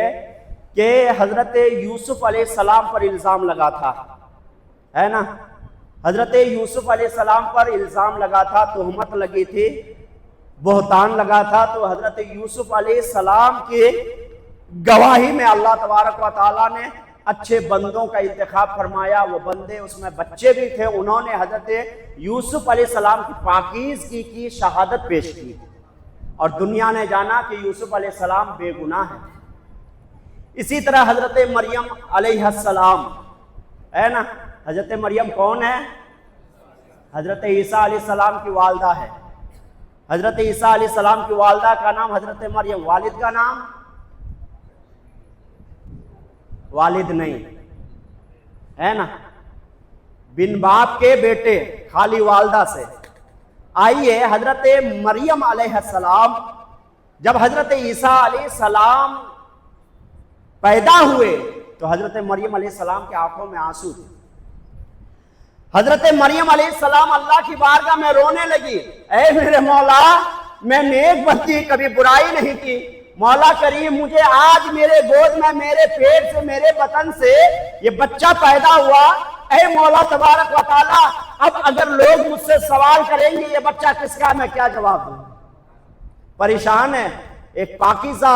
کہ حضرت یوسف علیہ السلام پر الزام لگا تھا، ہے نا؟ حضرت یوسف علیہ السلام پر الزام لگا تھا، تہمت لگی تھی، بہتان لگا تھا۔ تو حضرت یوسف علیہ السلام کی گواہی میں اللہ تبارک و تعالیٰ نے اچھے بندوں کا انتخاب فرمایا۔ وہ بندے، اس میں بچے بھی تھے، انہوں نے حضرت یوسف علیہ السلام کی پاکیزگی کی شہادت پیش کی، اور دنیا نے جانا کہ یوسف علیہ السلام بے گناہ ہیں۔ اسی طرح حضرت مریم علیہ السلام، ہے نا؟ حضرت مریم کون ہے؟ حضرت عیسیٰ علیہ السلام کی والدہ ہے۔ حضرت عیسیٰ علیہ السلام کی والدہ کا نام حضرت مریم، والد کا نام؟ والد نہیں، ہے نا؟ بن باپ کے بیٹے، خالی والدہ سے۔ آئیے حضرت مریم علیہ السلام، جب حضرت عیسیٰ علیہ السلام پیدا ہوئے تو حضرت مریم علیہ السلام کے آنکھوں میں آنسو تھے۔ حضرت مریم علیہ السلام اللہ کی بارگاہ میں رونے لگی، اے میرے مولا، میں نیک بندی، کبھی برائی نہیں کی، مولا کریم مجھے آج میرے گود میں، میرے پیٹ سے، میرے بطن سے یہ بچہ پیدا ہوا، اے مولا تبارک و تعالی، اب اگر لوگ مجھ سے سوال کریں گے یہ بچہ کس کا، میں کیا جواب دوں؟ پریشان ہے۔ ایک پاکیزہ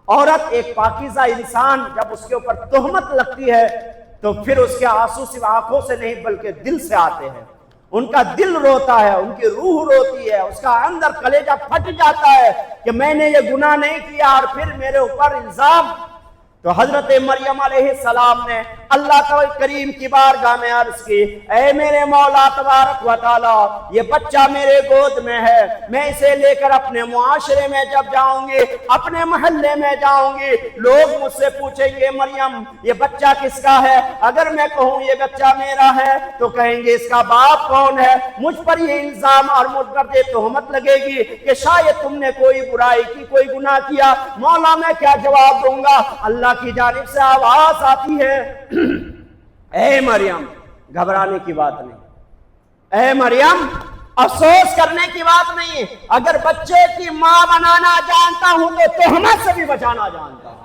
عورت، ایک پاکیزہ انسان جب اس کے اوپر تہمت لگتی ہے تو پھر اس کے آنسو صرف آنکھوں سے نہیں بلکہ دل سے آتے ہیں۔ ان کا دل روتا ہے، ان کی روح روتی ہے، اس کا اندر کلیجہ پھٹ جاتا ہے کہ میں نے یہ گناہ نہیں کیا اور پھر میرے اوپر الزام۔ تو حضرت مریم علیہ السلام نے اللہ کریم کی بارگاہ میں عرض کی، اے میرے مولا تبارک و تعالی، یہ بچہ میرے گود میں ہے، میں اسے لے کر اپنے معاشرے میں جب جاؤں گی، اپنے محلے میں جاؤں گی، لوگ مجھ سے پوچھیں گے مریم یہ بچہ کس کا ہے؟ اگر میں کہوں یہ بچہ میرا ہے تو کہیں گے اس کا باپ کون ہے؟ مجھ پر یہ الزام اور مجھ پر یہ تہمت لگے گی کہ شاید تم نے کوئی برائی کی، کوئی گناہ کیا۔ مولا میں کیا جواب دوں گا؟ اللہ کی جانب سے آواز آتی ہے، اے مریم گھبرانے کی بات نہیں، اے مریم افسوس کرنے کی بات نہیں، اگر بچے کی ماں بنانا جانتا ہوں تو تہمت سے بھی بچانا جانتا ہوں۔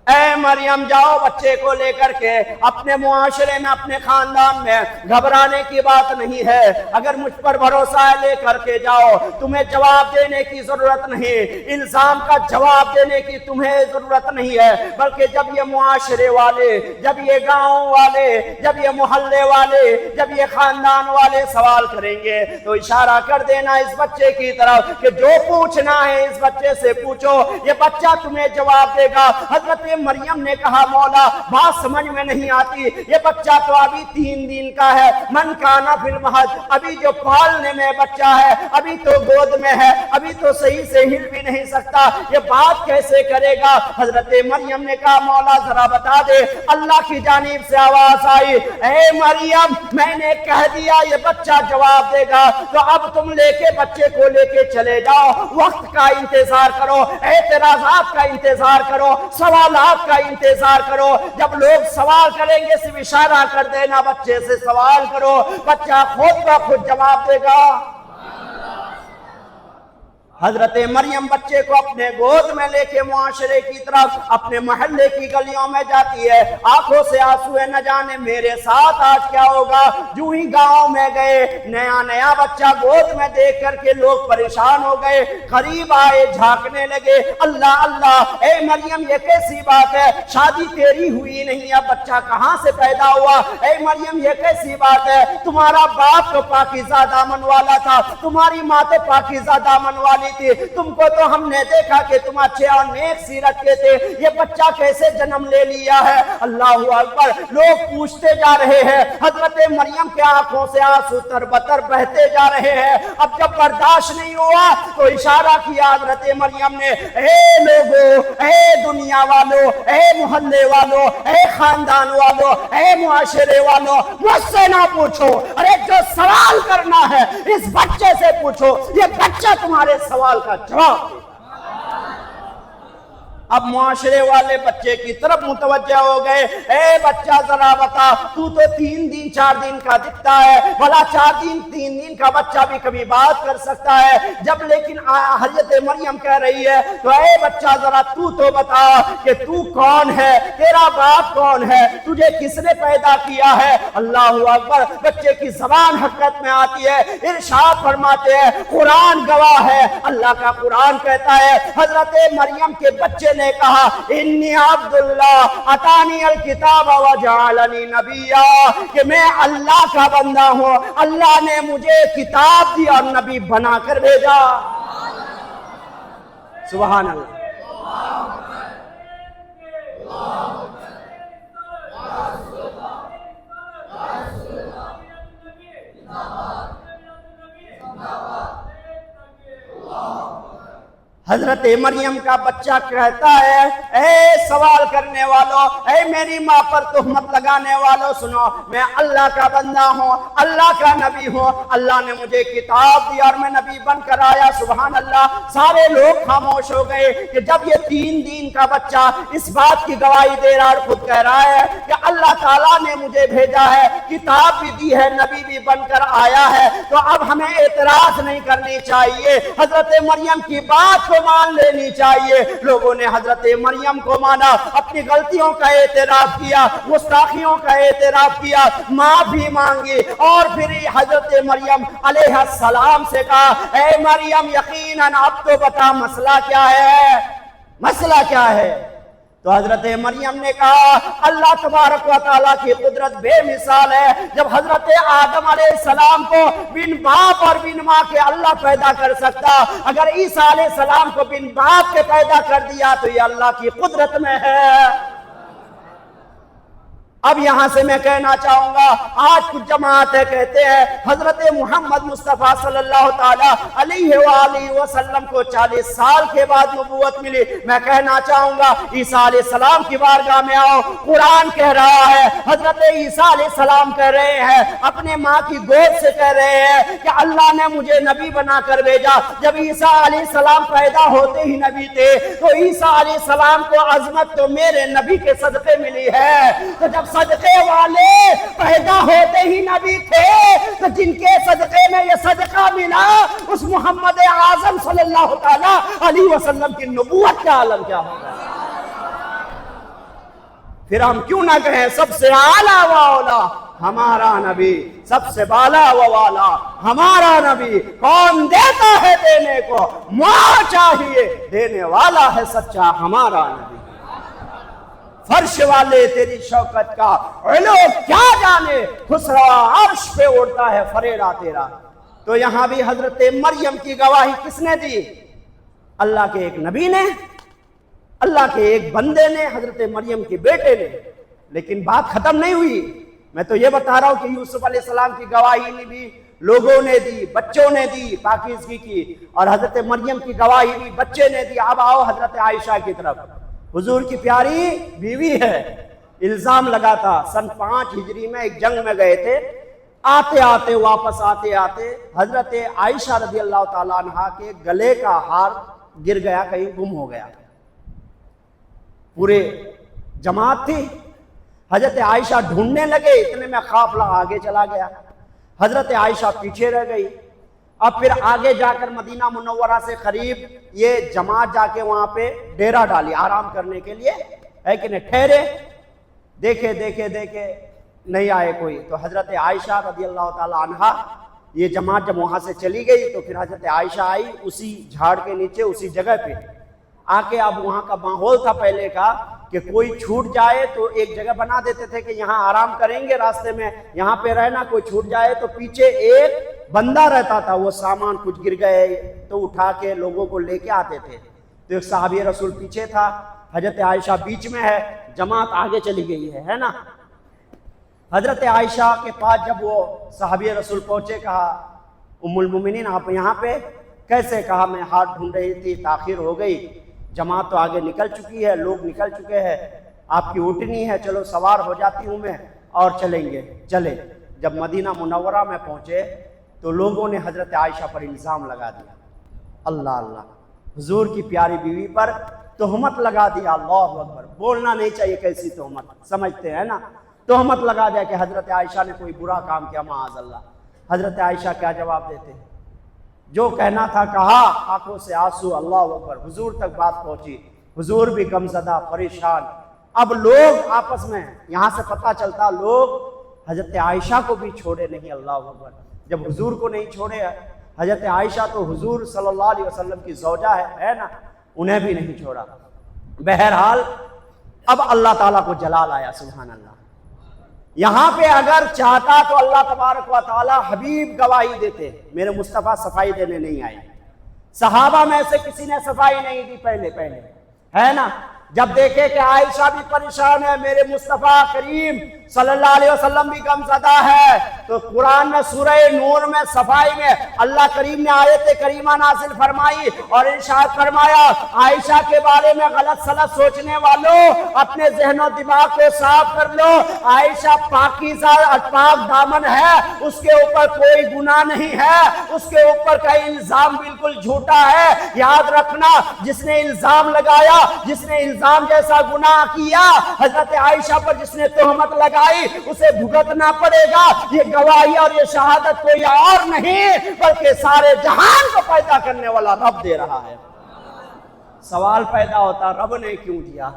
اے مریم جاؤ بچے کو لے کر کے اپنے معاشرے میں، اپنے خاندان میں، گھبرانے کی بات نہیں ہے، اگر مجھ پر بھروسہ ہے لے کر کے جاؤ، تمہیں جواب دینے کی ضرورت نہیں، الزام کا جواب دینے کی تمہیں ضرورت نہیں ہے، بلکہ جب یہ معاشرے والے، جب یہ گاؤں والے، جب یہ محلے والے، جب یہ خاندان والے سوال کریں گے تو اشارہ کر دینا اس بچے کی طرف کہ جو پوچھنا ہے اس بچے سے پوچھو، یہ بچہ تمہیں جواب دے گا۔ حضرت مریم نے کہا مولا بات سمجھ میں نہیں آتی، یہ بچہ تو ابھی 3 دن کا ہے، من کانا فی المہد، ابھی جو پالنے میں بچہ ہے، ابھی تو گود میں ہے، ابھی تو صحیح سے ہل بھی نہیں سکتا، یہ بات کیسے کرے گا؟ حضرت مریم نے کہا مولا ذرا بتا دے۔ اللہ کی جانب سے آواز آئی، اے مریم میں نے کہہ دیا یہ بچہ جواب دے گا، تو اب تم لے کے بچے کو لے کے چلے جاؤ، وقت کا انتظار کرو، اعتراضات کا انتظار کرو، سوالات کا انتظار کرو، جب لوگ سوال کریں گے صرف اشارہ کر دینا بچے سے سوال کرو، بچہ خود بخود جواب دے گا۔ حضرت مریم بچے کو اپنے گود میں لے کے معاشرے کی طرف، اپنے محلے کی گلیوں میں جاتی ہے، آنکھوں سے آنسو ہے، نہ جانے میرے ساتھ آج کیا ہوگا۔ جو ہی گاؤں میں گئے، نیا بچہ گود میں دیکھ کر کے لوگ پریشان ہو گئے، قریب آئے، جھانکنے لگے، اللہ اللہ اے مریم یہ کیسی بات ہے، شادی تیری ہوئی نہیں، اب بچہ کہاں سے پیدا ہوا؟ اے مریم یہ کیسی بات ہے، تمہارا باپ تو پاکیزہ دامن والا تھا، تمہاری ماں تو پاکیزہ دامن والی تھی، تم کو تو ہم نے دیکھا کہ تم اچھے اور نیک سیرت کے تھے، یہ بچہ کیسے جنم لے لیا ہے؟ اللہ اکبر، لوگ پوچھتے جا رہے ہیں، حضرت مریم کے آنکھوں سے آنسو تربتر بہتے جا رہے ہیں۔ اب جب برداشت نہیں ہوا تو اشارہ کیا حضرت مریم نے، اے لوگو، اے دنیا والو، اے محلے والو، اے خاندان والو، اے معاشرے والو، مجھ سے نہ پوچھو، ارے جو سوال کرنا ہے اس بچے سے پوچھو، یہ بچہ تمہارے سوال کا جواب دے۔ اب معاشرے والے بچے کی طرف متوجہ ہو گئے، اے بچہ ذرا بتا، تو 3 دن 4 دن کا دکھتا ہے، بھلا 4 دن 3 دن کا بچہ بھی کبھی بات کر سکتا ہے؟ جب لیکن حضرت مریم کہہ رہی ہے تو اے بچہ ذرا تو بتا کہ تو کون ہے، تیرا باپ کون ہے، تجھے کس نے پیدا کیا ہے؟ اللہ اکبر، بچے کی زبان حرکت میں آتی ہے، ارشاد فرماتے ہیں قرآن گواہ ہے، اللہ کا قرآن کہتا ہے حضرت مریم کے بچے نے کہا انی عبداللہ اتانی الکتاب وجعلنی نبیا، کہ میں اللہ کا بندہ ہوں، اللہ نے مجھے کتاب دی اور نبی بنا کر بھیجا۔ سبحان اللہ۔ حضرت مریم کا بچہ کہتا ہے اے سوال کرنے والوں، اے میری ماں پر تہمت لگانے والوں، سنو میں اللہ کا بندہ ہوں، اللہ کا نبی ہوں، اللہ نے مجھے کتاب دی اور میں نبی بن کر آیا۔ سبحان اللہ۔ سارے لوگ خاموش ہو گئے کہ جب یہ 3 دن کا بچہ اس بات کی گواہی دے رہا اور خود کہہ رہا ہے کہ اللہ تعالیٰ نے مجھے بھیجا ہے، کتاب بھی دی ہے، نبی بھی بن کر آیا ہے، تو اب ہمیں اعتراض نہیں کرنی چاہیے، حضرت مریم کی بات کو مان لینی چاہیے۔ لوگوں نے حضرت مریم کو مانا، اپنی غلطیوں کا اعتراف کیا، گستاخیوں کا اعتراف کیا، معافی مانگی، اور پھر حضرت مریم علیہ السلام سے کہا اے مریم یقیناً اب تو بتا مسئلہ کیا ہے، مسئلہ کیا ہے؟ تو حضرت مریم نے کہا اللہ تبارک و تعالیٰ کی قدرت بے مثال ہے. جب حضرت آدم علیہ السلام کو بن باپ اور بن ماں کے اللہ پیدا کر سکتا، اگر عیسیٰ علیہ السلام کو بن باپ کے پیدا کر دیا تو یہ اللہ کی قدرت میں ہے. اب یہاں سے میں کہنا چاہوں گا، آج کچھ جماعتیں کہتے ہیں حضرت محمد مصطفیٰ صلی اللہ تعالی علیہ وآلہ وسلم کو 40 سال کے بعد نبوت ملی. میں کہنا چاہوں گا عیسیٰ علیہ السلام کی بارگاہ میں آؤ. قرآن کہہ رہا ہے، حضرت عیسیٰ علیہ السلام کہہ رہے ہیں، اپنے ماں کی گود سے کہہ رہے ہیں کہ اللہ نے مجھے نبی بنا کر بھیجا. جب عیسیٰ علیہ السلام پیدا ہوتے ہی نبی تھے تو عیسیٰ علیہ السلام کو عظمت تو میرے نبی کے صدقے ملی ہے. تو جب صدقے والے پیدا ہوتے ہی نبی تھے تو جن کے صدقے میں یہ صدقہ ملا اس محمد اعظم صلی اللہ تعالی علیہ وسلم کی نبوت کا عالم کیا ہوگا. پھر ہم کیوں نہ کہیں سب سے اعلیٰ و اولا ہمارا نبی، سب سے بالا و والا ہمارا نبی. کون دیتا ہے دینے کو، ماں چاہیے دینے والا ہے سچا ہمارا نبی. فرش والے تیری شوکت کا علو کیا جانے، خسرو عرش پہ اڑتا ہے فریرا تیرا. تو یہاں بھی حضرت مریم کی گواہی کس نے دی؟ اللہ کے ایک نبی نے، اللہ کے ایک بندے نے، حضرت مریم کے بیٹے نے. لیکن بات ختم نہیں ہوئی. میں تو یہ بتا رہا ہوں کہ یوسف علیہ السلام کی گواہی نے بھی لوگوں نے دی، بچوں نے دی پاکیزگی کی، اور حضرت مریم کی گواہی بھی بچے نے دی. اب آؤ حضرت عائشہ کی طرف. حضور کی پیاری بیوی ہے. الزام لگا تھا سن 5 ہجری میں ایک جنگ میں گئے تھے، آتے آتے واپس آتے آتے حضرت عائشہ رضی اللہ تعالیٰ عنہ کے گلے کا ہار گر گیا، کہیں گم ہو گیا. پورے جماعت تھی، حضرت عائشہ ڈھونڈنے لگے، اتنے میں قافلہ آگے چلا گیا، حضرت عائشہ پیچھے رہ گئی. اب پھر آگے جا کر مدینہ منورہ سے قریب یہ جماعت جا کے وہاں پہ ڈیرا ڈالی آرام کرنے کے لیے، ہے کہ نہیں. ٹھہرے، دیکھے دیکھے دیکھے نہیں آئے کوئی. تو حضرت عائشہ رضی اللہ تعالی عنہا، یہ جماعت جب وہاں سے چلی گئی تو پھر حضرت عائشہ آئی اسی جھاڑ کے نیچے اسی جگہ پہ آ کے. اب وہاں کا ماحول تھا پہلے کا کہ کوئی چھوٹ جائے تو ایک جگہ بنا دیتے تھے کہ یہاں آرام کریں گے، راستے میں یہاں پہ رہنا. کوئی چھوٹ جائے تو پیچھے ایک بندہ رہتا تھا، وہ سامان کچھ گر گئے تو اٹھا کے لوگوں کو لے کے آتے تھے. تو ایک صحابی رسول پیچھے تھا، حضرت عائشہ بیچ میں ہے، جماعت آگے چلی گئی ہے نا. حضرت عائشہ کے پاس جب وہ صحابی رسول پہنچے، کہا ام المومنین آپ یہاں پہ کیسے؟ کہا میں ہاتھ ڈھونڈ رہی تھی، تاخیر ہو گئی، جماعت تو آگے نکل چکی ہے، لوگ نکل چکے ہیں، آپ کی اٹھنی ہے، چلو سوار ہو جاتی ہوں میں اور چلیں گے. چلے. جب مدینہ منورہ میں پہنچے تو لوگوں نے حضرت عائشہ پر الزام لگا دیا. اللہ اللہ، حضور کی پیاری بیوی پر تہمت لگا دیا. اللہ اکبر. بولنا نہیں چاہیے کیسی تہمت، سمجھتے ہیں نا. تہمت لگا دیا کہ حضرت عائشہ نے کوئی برا کام کیا، معاذ اللہ. حضرت عائشہ کیا جواب دیتے؟ جو کہنا تھا کہا، آنکھوں سے آنسو. اللہ اکبر. حضور تک بات پہنچی، حضور بھی غمزدہ پریشان. اب لوگ آپس میں، یہاں سے پتہ چلتا لوگ حضرت عائشہ کو بھی چھوڑے نہیں. اللہ اکبر. جب حضور کو نہیں چھوڑے، حضرت عائشہ تو حضور صلی اللہ علیہ وسلم کی زوجہ ہے نا، انہیں بھی نہیں چھوڑا. بہرحال اب اللہ تعالیٰ کو جلال آیا. سبحان اللہ. یہاں پہ اگر چاہتا تو اللہ تبارک و تعالیٰ حبیب گواہی دیتے. میرے مصطفیٰ صفائی دینے نہیں آئے. صحابہ میں سے کسی نے صفائی نہیں دی پہلے ہے نا. جب دیکھے کہ عائشہ بھی پریشان ہے، میرے مصطفیٰ کریم صلی اللہ علیہ وسلم بھی غمزدہ ہے، تو قرآن میں سورہ نور میں صفائی میں اللہ کریم نے آیت کریمہ نازل فرمائی اور ارشاد فرمایا عائشہ کے بارے میں غلط سلط سوچنے والوں اپنے ذہن و دماغ کو صاف کر لو. عائشہ پاکیزہ پاک دامن ہے، اس کے اوپر کوئی گناہ نہیں ہے، اس کے اوپر کا الزام بالکل جھوٹا ہے. یاد رکھنا، جس نے الزام لگایا، جس نے الزام جیسا گناہ کیا حضرت عائشہ پر، جس نے تہمت لگائی، اسے بھگتنا پڑے گا. یہ گواہی اور یہ شہادت کوئی اور نہیں بلکہ سارے جہان کو پیدا کرنے والا رب دے رہا ہے. سوال پیدا ہوتا رب نے کیوں دیا؟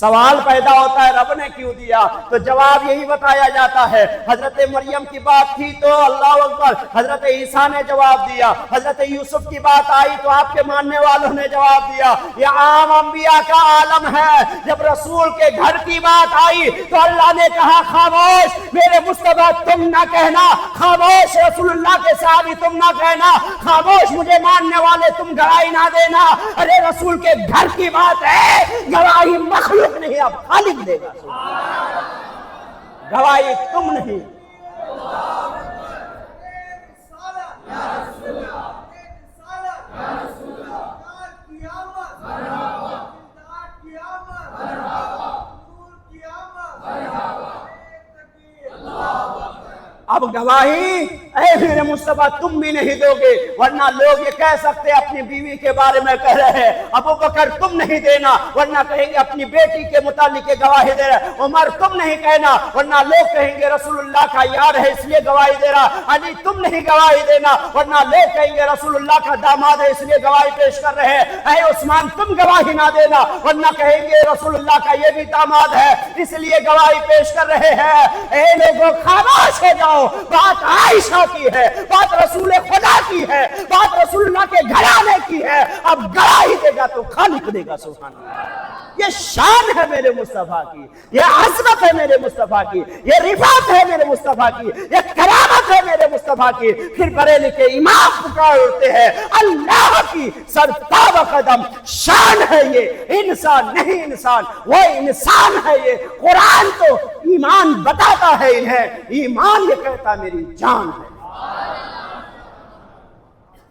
سوال پیدا ہوتا ہے رب نے کیوں دیا؟ تو جواب یہی بتایا جاتا ہے، حضرت مریم کی بات تھی تو اللہ اکبر حضرت عیسیٰ نے جواب دیا، حضرت یوسف کی بات آئی تو آپ کے ماننے والوں نے جواب دیا، یہ عام انبیاء کا عالم ہے۔ جب رسول کے گھر کی بات آئی تو اللہ نے کہا خاموش میرے مصطفیٰ تم نہ کہنا، خاموش رسول اللہ کے صحابی تم نہ کہنا، خاموش مجھے ماننے والے تم گواہی نہ دینا۔ ارے رسول کے گھر کی بات ہے، گواہی مخلوق نہیں اب خالق دے گا، گواہی تم نہیں۔ اب گواہی اے میرے مصطفیٰ تم بھی نہیں دو گے، ورنہ لوگ یہ کہہ سکتے اپنی بیوی کے بارے میں کہہ رہے ہیں ابو بکر تم نہیں دینا، ورنہ کہیں گے اپنی بیٹی کے متعلق گواہی دے رہے، عمر تم نہیں کہنا ورنہ لوگ کہیں گے رسول اللہ کا یار ہے اس لیے گواہی دے رہا، علی تم نہیں گواہی دینا ورنہ لوگ کہیں گے رسول اللہ کا داماد ہے اس لیے گواہی پیش کر رہے ہیں، اے عثمان تم گواہی نہ دینا ورنہ کہیں گے رسول اللہ کا یہ بھی داماد ہے اس لیے گواہی پیش کر رہے ہیں۔ اے لوگوں خاموش ہو جاؤ، بات عائشہ کی ہے، بات رسول خدا کی ہے، بات رسول اللہ کے گھرانے کی ہے، اب گواہی دے گا تو خالق دے گا سبحان اللہ۔ یہ شان ہے میرے مصطفیٰ کی، یہ عظمت ہے میرے مصطفیٰ کی، یہ رفعت ہے میرے مصطفیٰ کی، یہ کرامت ہے میرے مصطفیٰ کی۔ پھر بریلی کے امام پکار اٹھتے ہیں اللہ کی سرتاب قدم شان ہے یہ، انسان نہیں انسان، وہ انسان ہے یہ۔ قرآن تو ایمان بتاتا ہے انہیں، ایمان یہ کہتا میری جان ہے۔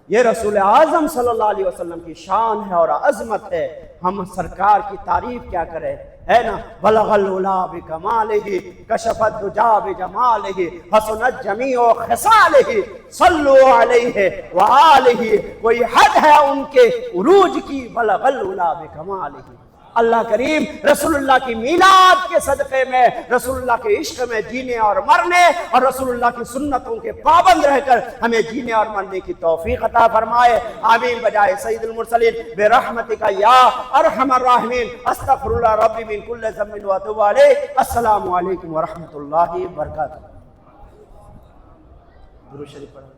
یہ رسول اعظم صلی اللہ علیہ وسلم کی شان ہے اور عظمت ہے، ہم سرکار کی تعریف کیا کریں، ہے نا؟ بلغ العلا بکمالہ کشف الدجا بجمالہ حسنت جمیع خصالہ صلوا علیہ وآلہ، کوئی حد ہے ان کے عروج کی، بلغ العلا بکمالہ۔ اللہ کریم رسول اللہ کی میلاد کے صدقے میں، رسول اللہ کے عشق میں جینے اور مرنے اور رسول اللہ کی سنتوں کے پابند رہ کر ہمیں جینے اور مرنے کی توفیق عطا فرمائے، آمین بجائے سید المرسلین برحمتک یا ارحم الراحمین۔ استغفر اللہ ربی من کل ذنب واتوب علیہ۔ السلام علیکم ورحمۃ اللہ وبرکاتہ۔ درود شریف پڑھیں۔